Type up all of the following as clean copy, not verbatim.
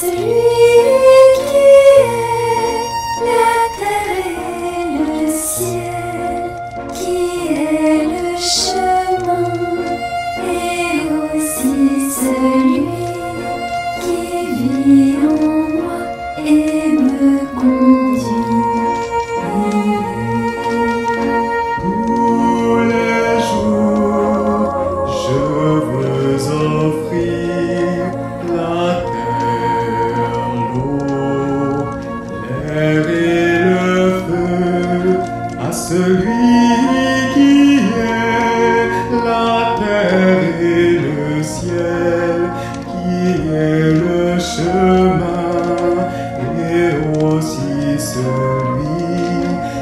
celui qui est la terre et le ciel, qui est le chemin, et aussi celui qui vit en moi et me conduit. Tous les jours, je veux offrir la terre, l'eau, l'air et le feu à celui qui est la terre et le ciel, qui est le chemin et aussi celui qui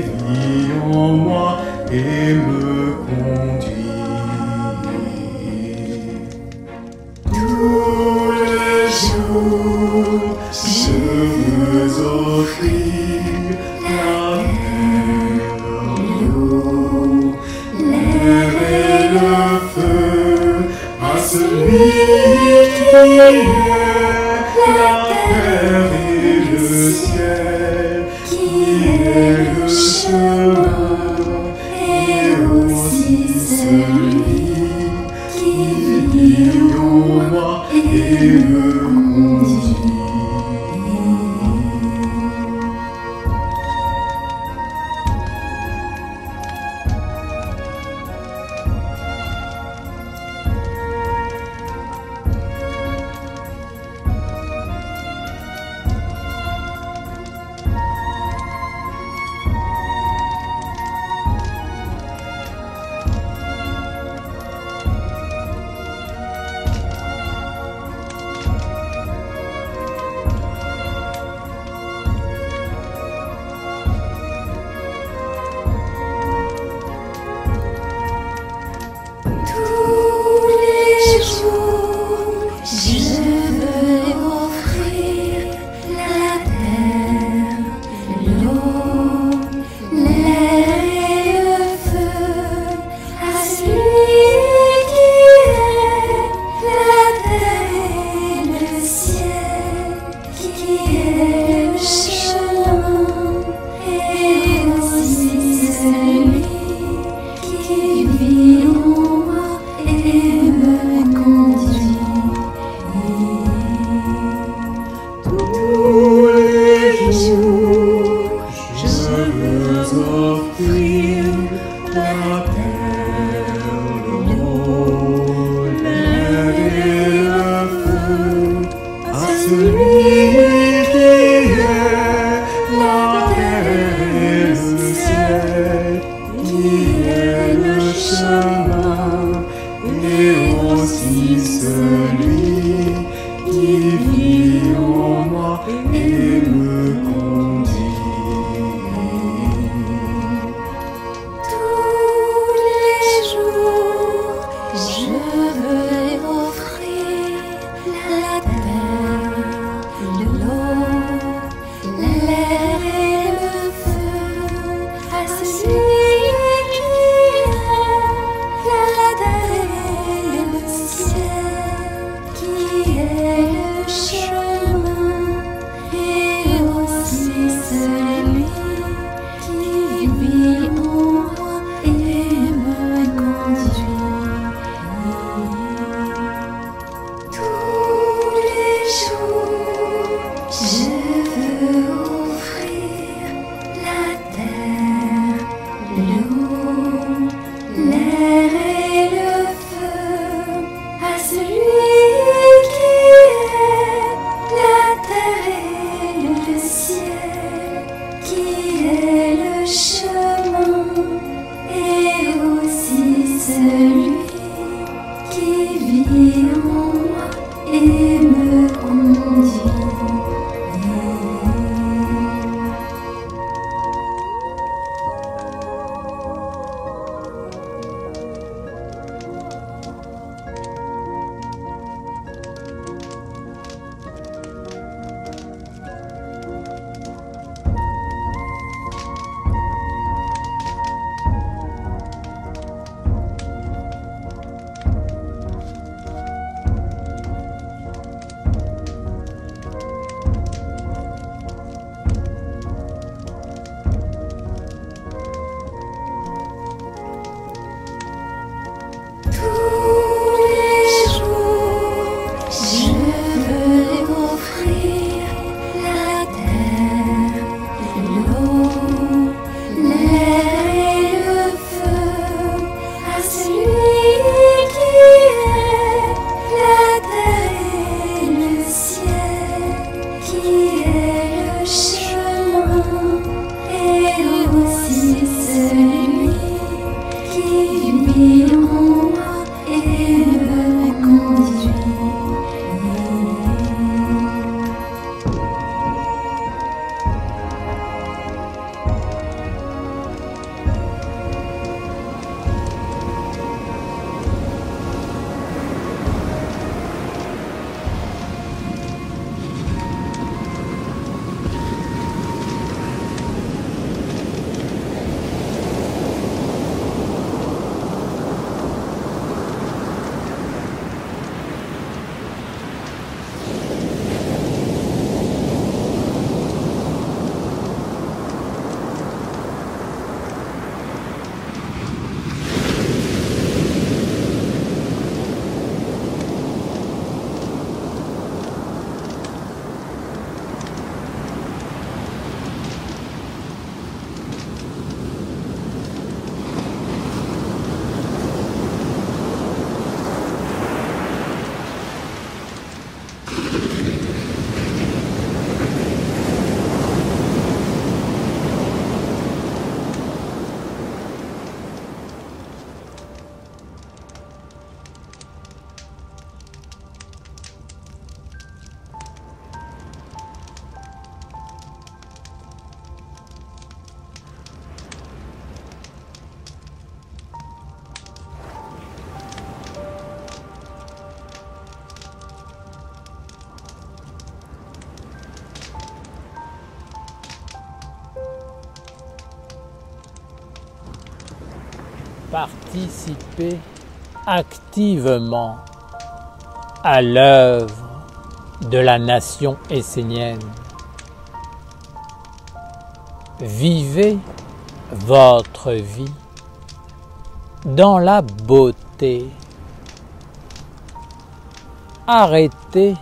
vit en moi et me conduit. Tous les jours, je veux offrir la terre, l'eau, l'air et le feu à celui qui est la terre et le ciel, qui est le chemin et aussi celui qui vit en moi et me conduit. L'air et le feu à celui qui est participez activement à l'œuvre de la nation essénienne. Vivez votre vie dans la beauté. Arrêtez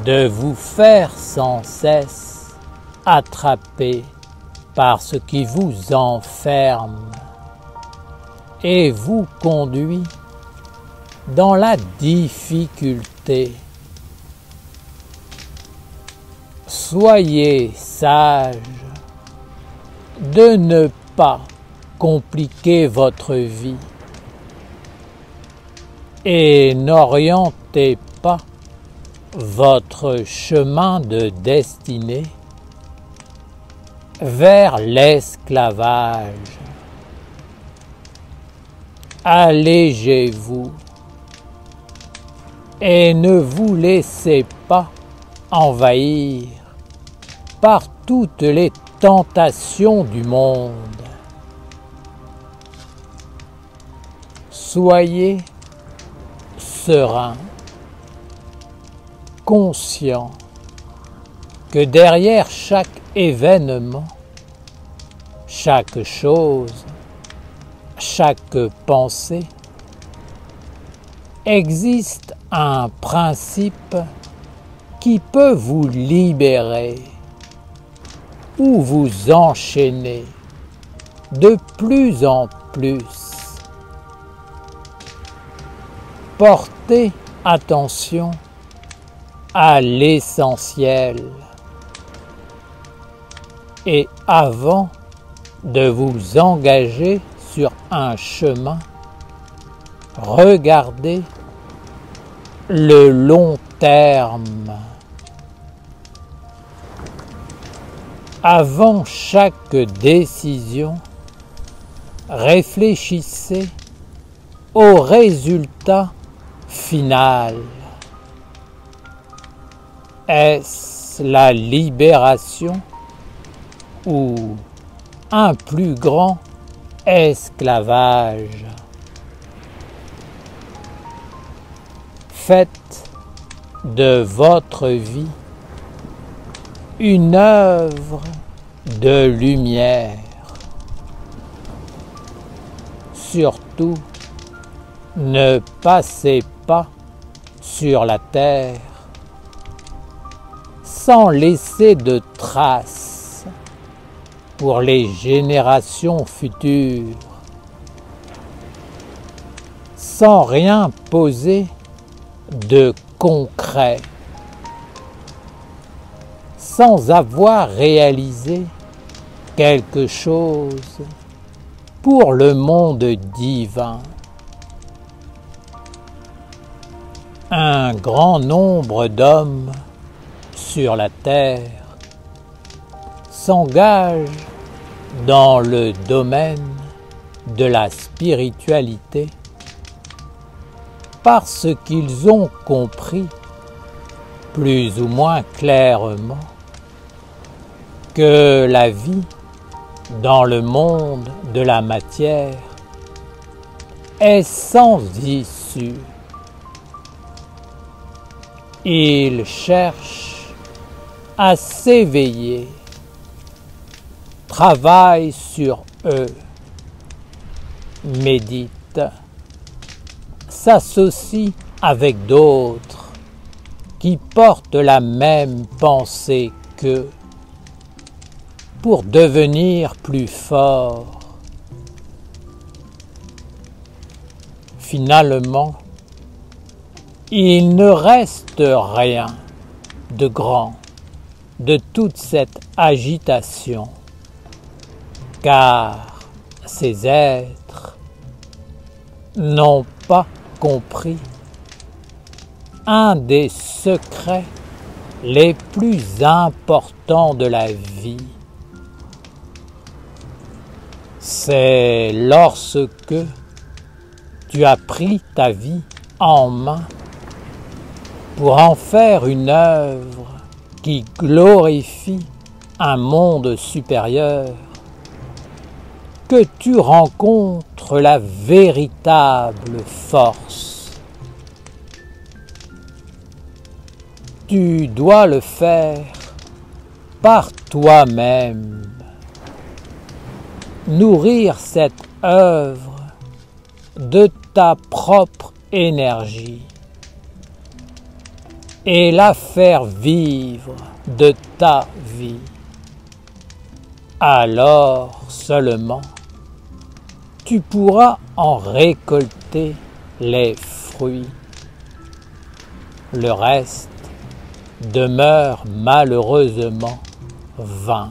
de vous faire sans cesse attraper par ce qui vous enferme et vous conduit dans la difficulté. Soyez sage de ne pas compliquer votre vie et n'orientez pas votre chemin de destinée vers l'esclavage. Allégez-vous et ne vous laissez pas envahir par toutes les tentations du monde. Soyez serein, conscient que derrière chaque événement, chaque chose, chaque pensée, existe un principe qui peut vous libérer ou vous enchaîner de plus en plus. Portez attention à l'essentiel et avant de vous engager sur un chemin, regardez le long terme. Avant chaque décision, réfléchissez au résultat final. Est-ce la libération ou un plus grand esclavage? Faites de votre vie une œuvre de lumière. Surtout, ne passez pas sur la terre sans laisser de traces pour les générations futures, sans rien poser de concret, sans avoir réalisé quelque chose pour le monde divin. Un grand nombre d'hommes sur la terre s'engagent dans le domaine de la spiritualité parce qu'ils ont compris plus ou moins clairement que la vie dans le monde de la matière est sans issue. Ils cherchent à s'éveiller, travaillent sur eux, méditent, s'associent avec d'autres qui portent la même pensée qu'eux pour devenir plus forts. Finalement, il ne reste rien de grand de toute cette agitation, car ces êtres n'ont pas compris un des secrets les plus importants de la vie. C'est lorsque tu as pris ta vie en main pour en faire une œuvre qui glorifie un monde supérieur, que tu rencontres la véritable force. Tu dois le faire par toi-même. Nourrir cette œuvre de ta propre énergie et la faire vivre de ta vie. Alors seulement tu pourras en récolter les fruits. Le reste demeure malheureusement vain.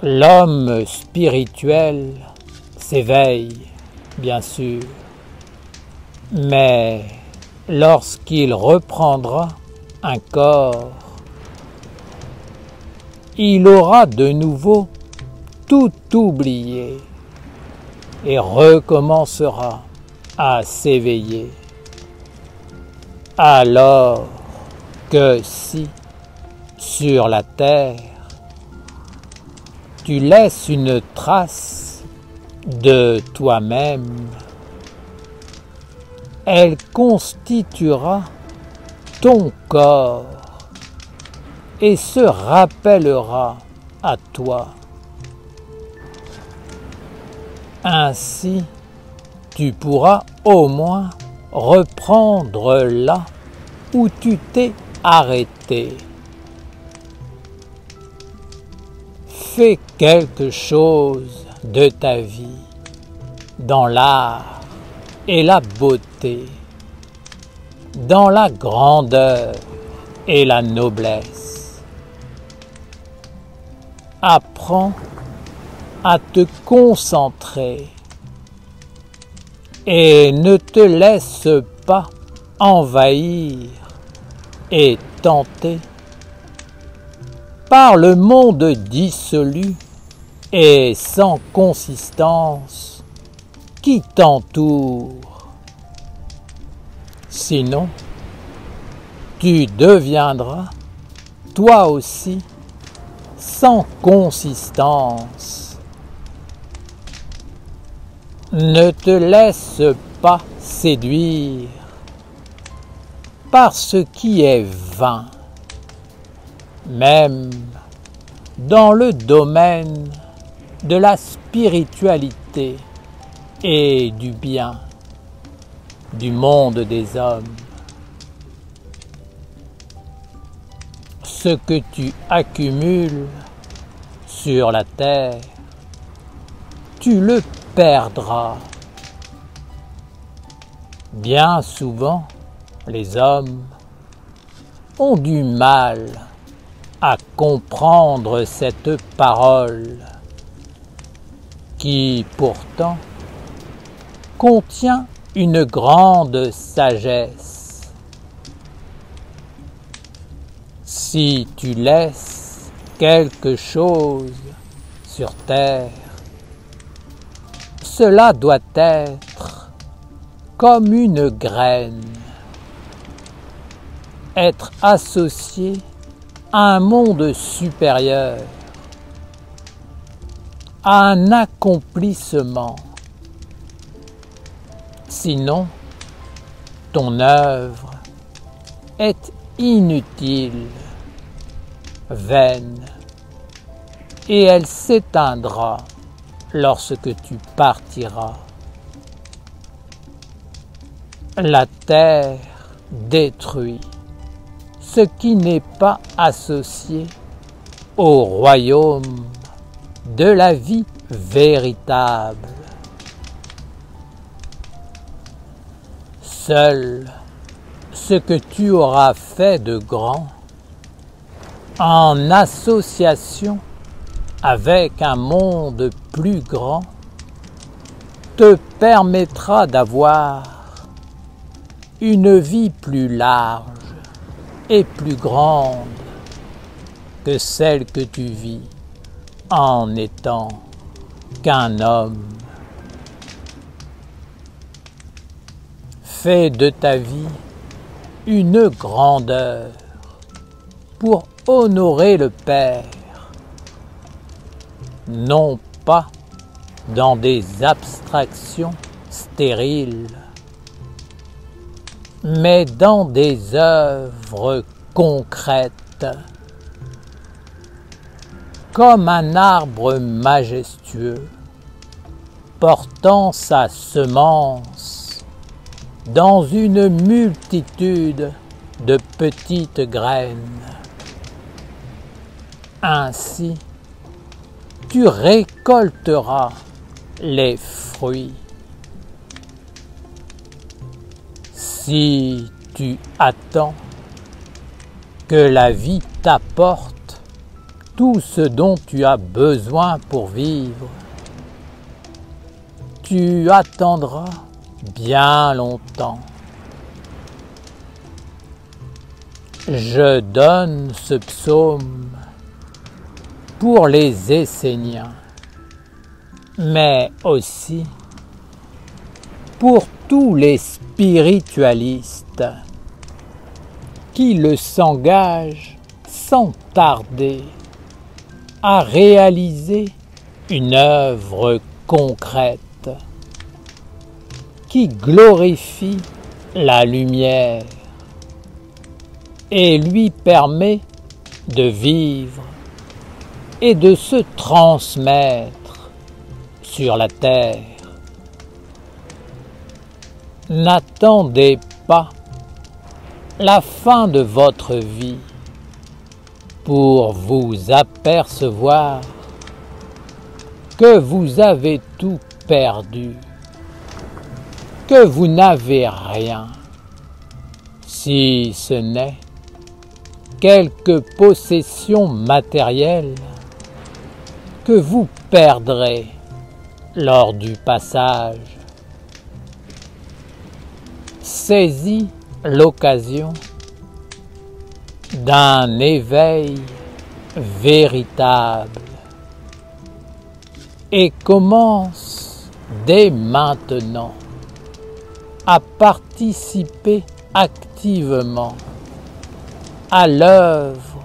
L'homme spirituel s'éveille, bien sûr, mais lorsqu'il reprendra un corps, il aura de nouveau tout oublié et recommencera à s'éveiller. Alors que si, sur la terre, tu laisses une trace de toi-même, elle constituera ton corps et se rappellera à toi. Ainsi, tu pourras au moins reprendre là où tu t'es arrêté. Fais quelque chose de ta vie dans l'art et la beauté, dans la grandeur et la noblesse. Apprends à te concentrer et ne te laisse pas envahir et tenter par le monde dissolu et sans consistance qui t'entoure. Sinon, tu deviendras, toi aussi, sans consistance. Ne te laisse pas séduire par ce qui est vain. Même dans le domaine de la spiritualité et du bien, du monde des hommes. Ce que tu accumules sur la terre, tu le perdras. Bien souvent, les hommes ont du mal à comprendre cette parole qui pourtant contient une grande sagesse. Si tu laisses quelque chose sur terre, cela doit être comme une graine, être associé à un monde supérieur, à un accomplissement. Sinon, ton œuvre est inutile, vaine, et elle s'éteindra lorsque tu partiras. La terre détruit ce qui n'est pas associé au royaume de la vie véritable. Seul ce que tu auras fait de grand, en association avec un monde plus grand, te permettra d'avoir une vie plus large et plus grande que celle que tu vis en étant qu'un homme. Fais de ta vie une grandeur pour honorer le Père non pas dans des abstractions stériles, mais dans des œuvres concrètes, comme un arbre majestueux portant sa semence dans une multitude de petites graines. Ainsi, tu récolteras les fruits. Si tu attends que la vie t'apporte tout ce dont tu as besoin pour vivre, tu attendras bien longtemps. Je donne ce psaume pour les Esséniens, mais aussi pour tous les spiritualistes qui le s'engagent sans tarder à réaliser une œuvre concrète qui glorifie la lumière et lui permet de vivre et de se transmettre sur la terre. N'attendez pas la fin de votre vie pour vous apercevoir que vous avez tout perdu, que vous n'avez rien, si ce n'est quelques possessions matérielles que vous perdrez lors du passage. Saisis l'occasion d'un éveil véritable et commence dès maintenant à participer activement à l'œuvre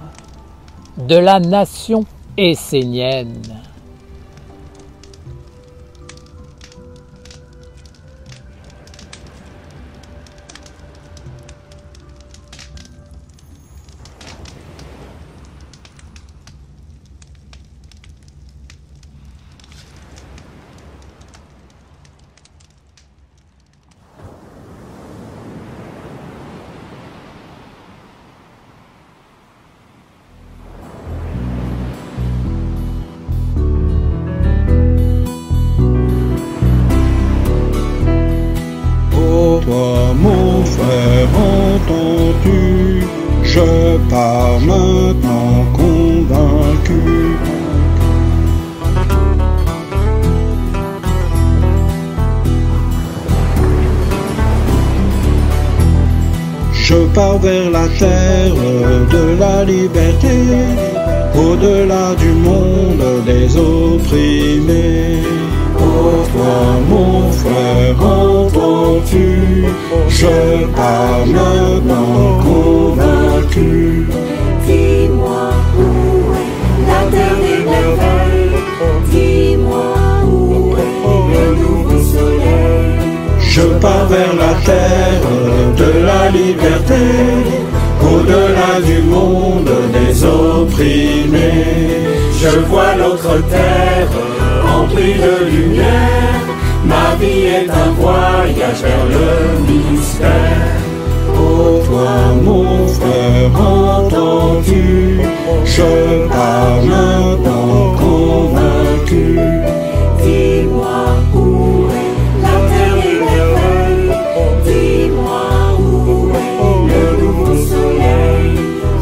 de la nation essénienne. Toi, mon frère, entends-tu? Je pars maintenant convaincu. Je pars vers la terre de la liberté, au-delà du monde des opprimés. Oh toi, mon frère, entends-tu? Je pars maintenant convaincu. Dis-moi où est la terre des merveilles. Dis-moi où est le nouveau soleil. Je pars vers la terre de la liberté, au-delà du monde des opprimés. Je vois l'autre terre remplie de lumière. Ma vie est un voyage vers le mystère. Oh toi, mon frère, entends-tu? Je pars maintenant convaincu. Dis-moi où est la terre des merveilles. Dis-moi où est le nouveau soleil.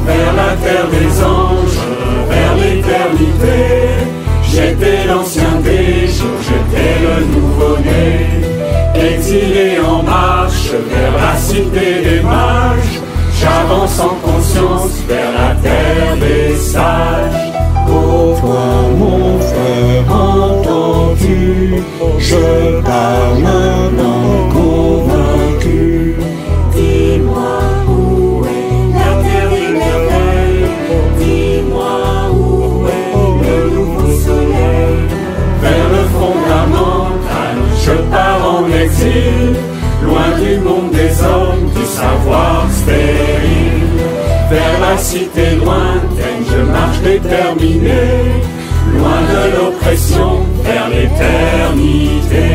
Vers la terre des anges, vers l'éternité. J'étais l'ancien des jours, j'étais le nouveau-né. Exilé en marche vers la cité des mages. J'avance en conscience vers la terre des sages. Oh toi, mon frère, entends-tu? Je pars maintenant convaincu. Dis-moi où est la terre des merveilles. Dis-moi où est le nouveau soleil. cité lointaine, je marche déterminé, loin de l'oppression, vers l'éternité.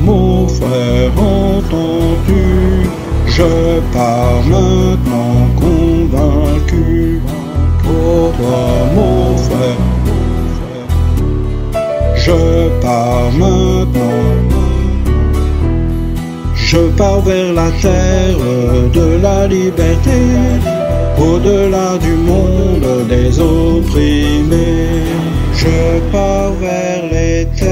Mon frère, entends-tu? Je pars maintenant convaincu. Pour toi, mon frère, je pars maintenant. Je pars vers la terre de la liberté, au-delà du monde des opprimés. Je pars vers l'éternité.